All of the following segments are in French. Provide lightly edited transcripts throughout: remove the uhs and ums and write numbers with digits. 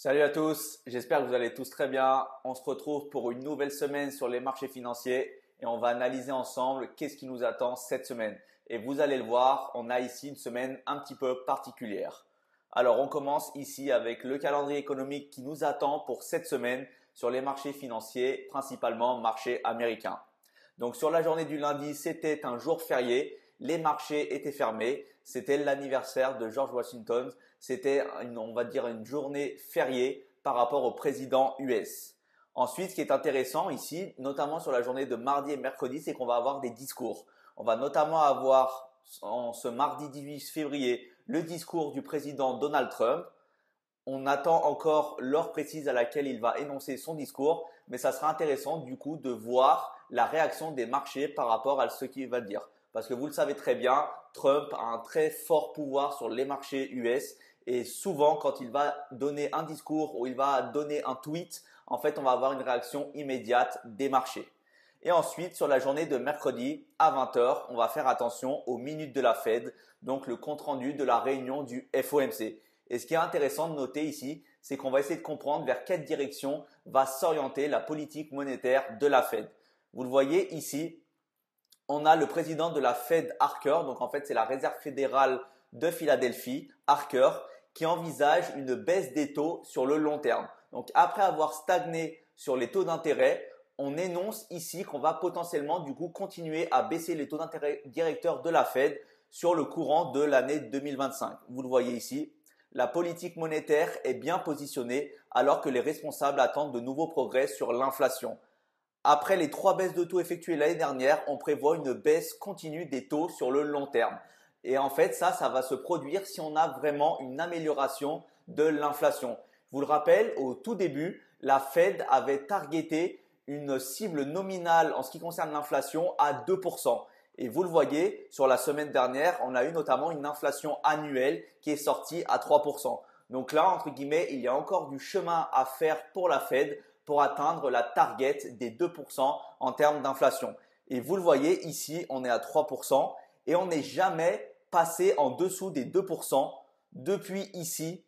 Salut à tous, j'espère que vous allez tous très bien. On se retrouve pour une nouvelle semaine sur les marchés financiers et on va analyser ensemble qu'est-ce qui nous attend cette semaine. Et vous allez le voir, on a ici une semaine un petit peu particulière. Alors on commence ici avec le calendrier économique qui nous attend pour cette semaine sur les marchés financiers, principalement marché américain. Donc sur la journée du lundi, c'était un jour férié, les marchés étaient fermés, c'était l'anniversaire de George Washington, c'était on va dire une journée fériée par rapport au président US. Ensuite, ce qui est intéressant ici, notamment sur la journée de mardi et mercredi, c'est qu'on va avoir des discours. On va notamment avoir en ce mardi 18 février le discours du président Donald Trump. On attend encore l'heure précise à laquelle il va énoncer son discours, mais ça sera intéressant du coup de voir la réaction des marchés par rapport à ce qu'il va dire. Parce que vous le savez très bien, Trump a un très fort pouvoir sur les marchés US et souvent quand il va donner un discours ou il va donner un tweet, en fait on va avoir une réaction immédiate des marchés. Et ensuite, sur la journée de mercredi à 20 heures, on va faire attention aux minutes de la Fed, donc le compte-rendu de la réunion du FOMC. Et ce qui est intéressant de noter ici, c'est qu'on va essayer de comprendre vers quelle direction va s'orienter la politique monétaire de la Fed. Vous le voyez ici, on a le président de la Fed, Harker, donc en fait c'est la Réserve fédérale de Philadelphie, Harker, qui envisage une baisse des taux sur le long terme. Donc après avoir stagné sur les taux d'intérêt, on énonce ici qu'on va potentiellement du coup continuer à baisser les taux d'intérêt directeurs de la Fed sur le courant de l'année 2025. Vous le voyez ici, la politique monétaire est bien positionnée alors que les responsables attendent de nouveaux progrès sur l'inflation. Après les 3 baisses de taux effectuées l'année dernière, on prévoit une baisse continue des taux sur le long terme. Et en fait, ça va se produire si on a vraiment une amélioration de l'inflation. Je vous le rappelle, au tout début, la Fed avait targeté une cible nominale en ce qui concerne l'inflation à 2%. Et vous le voyez, sur la semaine dernière, on a eu notamment une inflation annuelle qui est sortie à 3%. Donc là, entre guillemets, il y a encore du chemin à faire pour la Fed pour atteindre la target des 2% en termes d'inflation. Et vous le voyez ici, on est à 3% et on n'est jamais passé en dessous des 2% depuis ici,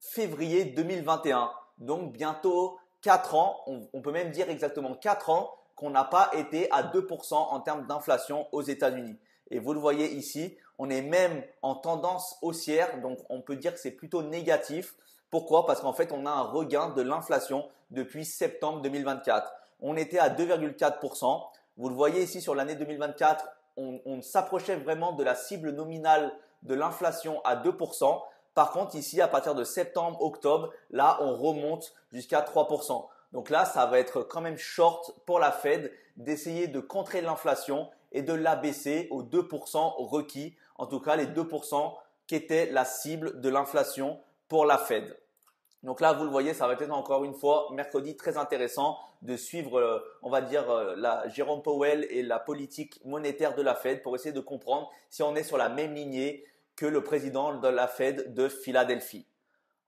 février 2021. Donc bientôt 4 ans, on peut même dire exactement 4 ans qu'on n'a pas été à 2% en termes d'inflation aux États-Unis. Et vous le voyez ici, on est même en tendance haussière, donc on peut dire que c'est plutôt négatif. Pourquoi? Parce qu'en fait, on a un regain de l'inflation depuis septembre 2024. On était à 2,4%. Vous le voyez ici sur l'année 2024, on s'approchait vraiment de la cible nominale de l'inflation à 2%. Par contre, ici, à partir de septembre, octobre, là, on remonte jusqu'à 3%. Donc là, ça va être quand même short pour la Fed d'essayer de contrer l'inflation et de l'abaisser aux 2% requis, en tout cas les 2% qui étaient la cible de l'inflation pour la Fed. Donc là, vous le voyez, ça va être encore une fois mercredi très intéressant de suivre, on va dire, la Jérôme Powell et la politique monétaire de la Fed pour essayer de comprendre si on est sur la même lignée que le président de la Fed de Philadelphie.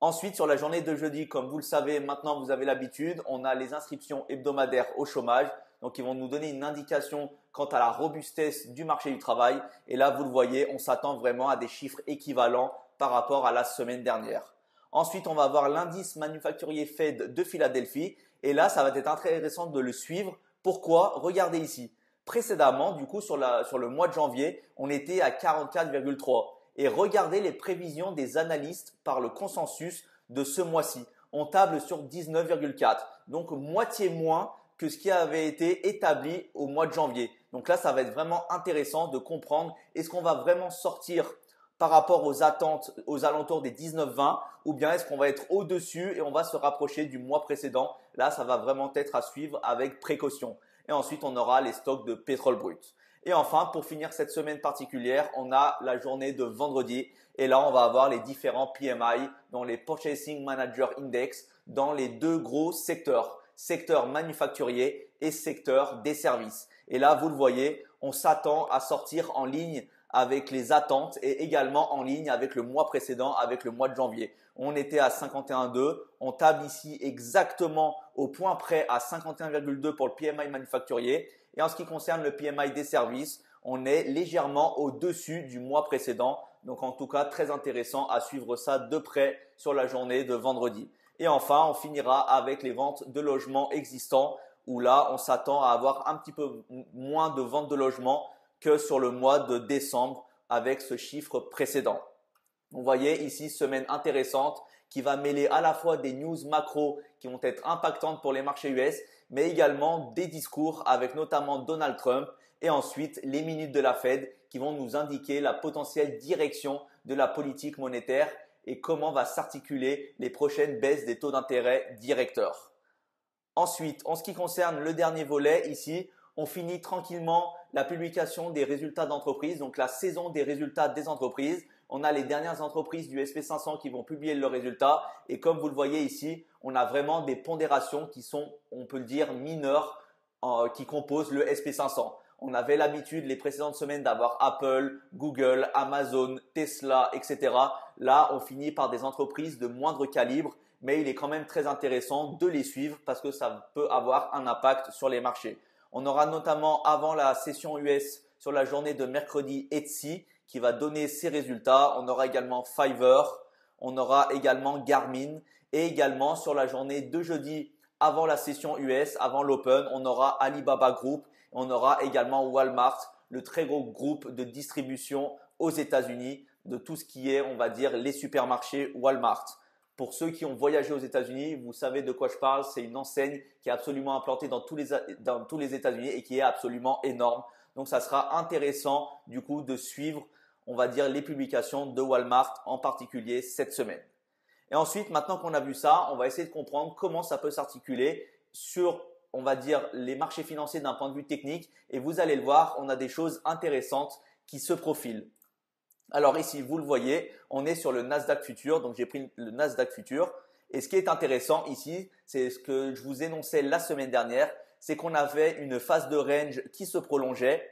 Ensuite, sur la journée de jeudi, comme vous le savez, maintenant vous avez l'habitude, on a les inscriptions hebdomadaires au chômage. Donc, ils vont nous donner une indication quant à la robustesse du marché du travail. Et là, vous le voyez, on s'attend vraiment à des chiffres équivalents par rapport à la semaine dernière. Ensuite, on va avoir l'indice manufacturier Fed de Philadelphie. Et là, ça va être intéressant de le suivre. Pourquoi? Regardez ici. Précédemment, du coup, sur le mois de janvier, on était à 44,3. Et regardez les prévisions des analystes par le consensus de ce mois-ci. On table sur 19,4. Donc, moitié moins que ce qui avait été établi au mois de janvier. Donc là, ça va être vraiment intéressant de comprendre est-ce qu'on va vraiment sortir par rapport aux attentes aux alentours des 19-20 ou bien est-ce qu'on va être au-dessus et on va se rapprocher du mois précédent. Là, ça va vraiment être à suivre avec précaution. Et ensuite, on aura les stocks de pétrole brut. Et enfin, pour finir cette semaine particulière, on a la journée de vendredi. Et là, on va avoir les différents PMI, dans les Purchasing Manager Index, dans les deux gros secteurs, secteur manufacturier et secteur des services. Et là, vous le voyez, on s'attend à sortir en ligne avec les attentes et également en ligne avec le mois précédent, avec le mois de janvier. On était à 51,2. On table ici exactement au point près à 51,2 pour le PMI manufacturier. Et en ce qui concerne le PMI des services, on est légèrement au-dessus du mois précédent. Donc en tout cas, très intéressant à suivre ça de près sur la journée de vendredi. Et enfin, on finira avec les ventes de logements existants où là, on s'attend à avoir un petit peu moins de ventes de logements que sur le mois de décembre avec ce chiffre précédent. Vous voyez ici, semaine intéressante qui va mêler à la fois des news macro qui vont être impactantes pour les marchés US, mais également des discours avec notamment Donald Trump et ensuite les minutes de la Fed qui vont nous indiquer la potentielle direction de la politique monétaire et comment va s'articuler les prochaines baisses des taux d'intérêt directeurs. Ensuite, en ce qui concerne le dernier volet ici, on finit tranquillement la publication des résultats d'entreprise, donc la saison des résultats des entreprises. On a les dernières entreprises du SP500 qui vont publier leurs résultats et comme vous le voyez ici, on a vraiment des pondérations qui sont, on peut le dire, mineures qui composent le SP500. On avait l'habitude les précédentes semaines d'avoir Apple, Google, Amazon, Tesla, etc. Là, on finit par des entreprises de moindre calibre, mais il est quand même très intéressant de les suivre parce que ça peut avoir un impact sur les marchés. On aura notamment avant la session US sur la journée de mercredi Etsy qui va donner ses résultats. On aura également Fiverr, on aura également Garmin et également sur la journée de jeudi avant la session US, avant l'Open, on aura Alibaba Group, on aura également Walmart, le très gros groupe de distribution aux États-Unis de tout ce qui est, on va dire, les supermarchés Walmart. Pour ceux qui ont voyagé aux États-Unis, vous savez de quoi je parle. C'est une enseigne qui est absolument implantée dans tous les États-Unis et qui est absolument énorme. Donc, ça sera intéressant du coup de suivre, on va dire, les publications de Walmart en particulier cette semaine. Et ensuite, maintenant qu'on a vu ça, on va essayer de comprendre comment ça peut s'articuler sur, on va dire, les marchés financiers d'un point de vue technique. Et vous allez le voir, on a des choses intéressantes qui se profilent. Alors ici, vous le voyez, on est sur le Nasdaq Futur, donc j'ai pris le Nasdaq Futur. Et ce qui est intéressant ici, c'est ce que je vous énonçais la semaine dernière, c'est qu'on avait une phase de range qui se prolongeait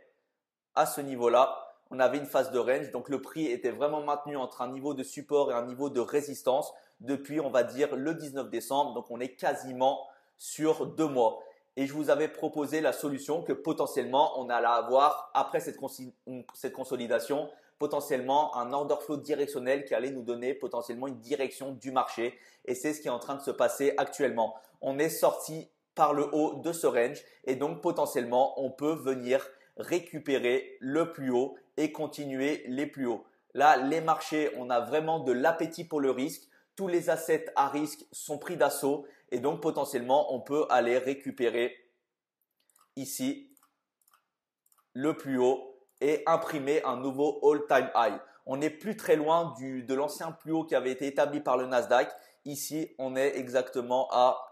à ce niveau-là. On avait une phase de range, donc le prix était vraiment maintenu entre un niveau de support et un niveau de résistance depuis, on va dire, le 19 décembre. Donc on est quasiment sur 2 mois. Et je vous avais proposé la solution que potentiellement on allait avoir après cette consolidation, potentiellement un order flow directionnel qui allait nous donner potentiellement une direction du marché. Et c'est ce qui est en train de se passer actuellement. On est sorti par le haut de ce range et donc potentiellement on peut venir récupérer le plus haut et continuer les plus hauts. Là, les marchés, on a vraiment de l'appétit pour le risque. Tous les assets à risque sont pris d'assaut et donc potentiellement on peut aller récupérer ici le plus haut et imprimer un nouveau all-time high. On n'est plus très loin de l'ancien plus haut qui avait été établi par le Nasdaq. Ici, on est exactement à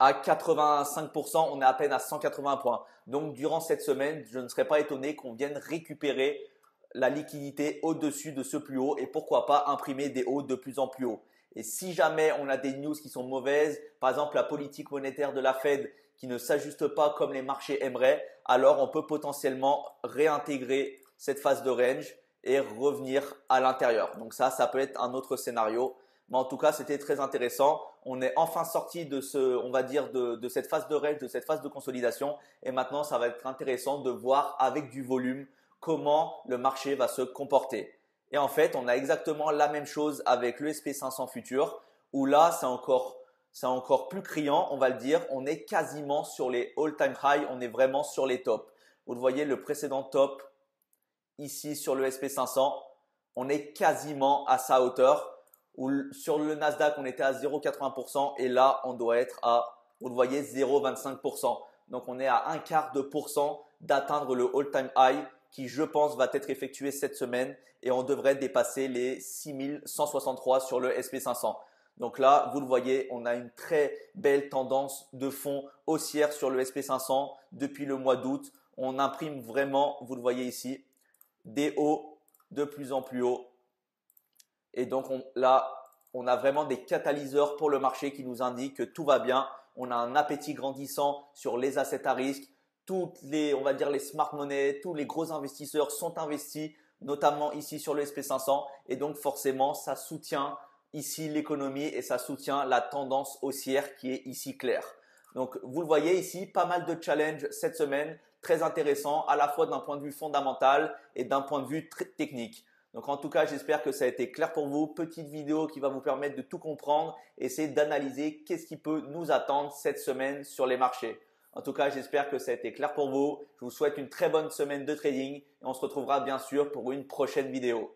85%, on est à peine à 180 points. Donc, durant cette semaine, je ne serais pas étonné qu'on vienne récupérer la liquidité au-dessus de ce plus haut et pourquoi pas imprimer des hauts de plus en plus haut. Et si jamais on a des news qui sont mauvaises, par exemple la politique monétaire de la Fed qui ne s'ajuste pas comme les marchés aimeraient, alors on peut potentiellement réintégrer cette phase de range et revenir à l'intérieur. Donc ça peut être un autre scénario. Mais en tout cas, c'était très intéressant. On est enfin sorti de on va dire, de cette phase de range, de cette phase de consolidation. Et maintenant, ça va être intéressant de voir avec du volume comment le marché va se comporter. Et en fait, on a exactement la même chose avec le SP500 Futur, où là, c'est encore plus criant, on va le dire. On est quasiment sur les all-time high, on est vraiment sur les tops. Vous le voyez, le précédent top, ici sur le SP500, on est quasiment à sa hauteur. Où sur le Nasdaq, on était à 0,80% et là, on doit être à, vous le voyez, 0,25%. Donc, on est à un quart de pourcent d'atteindre le all-time high qui, je pense, va être effectué cette semaine et on devrait dépasser les 6163 sur le SP500. Donc là, vous le voyez, on a une très belle tendance de fond haussière sur le SP500 depuis le mois d'août. On imprime vraiment, vous le voyez ici, des hauts de plus en plus hauts. Et donc là, on a vraiment des catalyseurs pour le marché qui nous indiquent que tout va bien. On a un appétit grandissant sur les assets à risque. Toutes on va dire les smart money, tous les gros investisseurs sont investis, notamment ici sur le SP500. Et donc forcément, ça soutient ici l'économie et ça soutient la tendance haussière qui est ici claire. Donc vous le voyez ici, pas mal de challenges cette semaine, très intéressant à la fois d'un point de vue fondamental et d'un point de vue très technique. Donc en tout cas, j'espère que ça a été clair pour vous. Petite vidéo qui va vous permettre de tout comprendre, essayer d'analyser qu'est-ce qui peut nous attendre cette semaine sur les marchés. En tout cas, j'espère que ça a été clair pour vous. Je vous souhaite une très bonne semaine de trading et on se retrouvera bien sûr pour une prochaine vidéo.